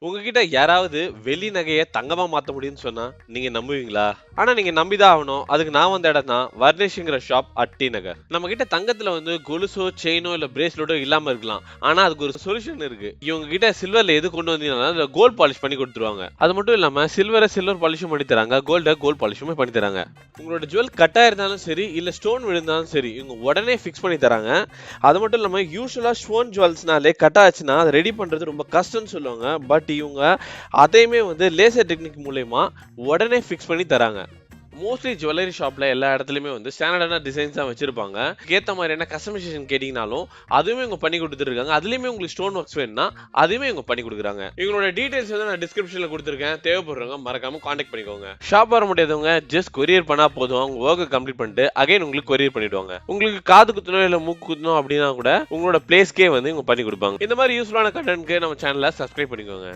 உங்ககிட்ட யாராவது வெள்ளி நகைய தங்கமா மாத்த முடியும்னு சொன்னா நீங்க நம்புவீங்களா? ஆனா நீங்க நம்பிதான் ஆகணும். அதுக்கு நான் வந்த இடம் தான் வர்னிஷ்ங்கிற ஷாப் அட் டி நகர். நம்ம கிட்ட தங்கத்துல கொலுசோ, செயினோ இல்ல பிரேஸ்லெட்டோ இல்லாம இருக்கலாம். ஆனா அதுக்கு ஒரு சொல்யூஷன் இருக்கு. இவங்க கிட்ட சில்வர்ல எது கொண்டு வந்தீங்கன்னா அதுல கோல்ட் பாலிஷ் பண்ணி கொடுத்துருவாங்க. அது மட்டும் இல்லாம சில்வர் பாலிஷும் பண்ணி தராங்க. கோல்ட் பாலிஷும் பண்ணி தராங்க. உங்களோட ஜுவல் கட்டா இருந்தாலும் சரி இல்ல ஸ்டோன் விழுந்தாலும் சரி இவங்க உடனே ஃபிக்ஸ் பண்ணி தராங்க. அது மட்டும் இல்லாம யூசுவலா ஸ்டோன் ஜுவல்ஸ்னாலே கட் ஆச்சுன்னா அதை ரெடி பண்றது ரொம்ப கஷ்டம்னு சொல்லுவாங்க. பட் இவங்க அதையுமே லேசர் டெக்னிக் மூலமா உடனே ஃபிக்ஸ் பண்ணி தராங்க. மோஸ்ட்லி ஜுவல்லரி ஷாப்ல எல்லா இடத்துலயுமே ஸ்டாண்டர்டான டிசைன்ஸ் தான் வச்சிருப்பாங்க. ஏத்த மாதிரியான கஸ்டமைசேஷன் கேட்டீங்கனாலும் அதுவுமே இவங்க பண்ணி கொடுத்துருக்காங்க. அதுலயுமே உங்களுக்கு ஸ்டோன் ஒர்க்ஸ் வேணும்னா அதுவுமே இவங்க பண்ணி கொடுக்குறாங்க. இவங்களோட டீடைல்ஸ் நான் டிஸ்கிரிப்ஷன்ல கொடுத்துருக்கேன். தேவைப்படுறவங்க மறக்காம கான்டாக்ட் பண்ணிக்கோங்க. ஷாப் வர முடியாதவங்க ஜஸ்ட் கொரியர் பண்ணா போதும். அவங்க ஒர்க்கை கம்ப்ளீட் பண்ணிட்டு அகைன் உங்களுக்கு கொரியர் பண்ணிடுவாங்க. உங்களுக்கு காது குத்தணும் இல்ல மூக்கு குத்தணும் அப்படின்னா கூட உங்களோட பிளேஸ்க்கே இவங்க பண்ணி கொடுப்பாங்க. இந்த மாதிரி யூஸ்ஃபுல்லான கண்டென்ட்க்கு நம்ம சேனலை சப்ஸ்கிரைப் பண்ணிக்கோங்க.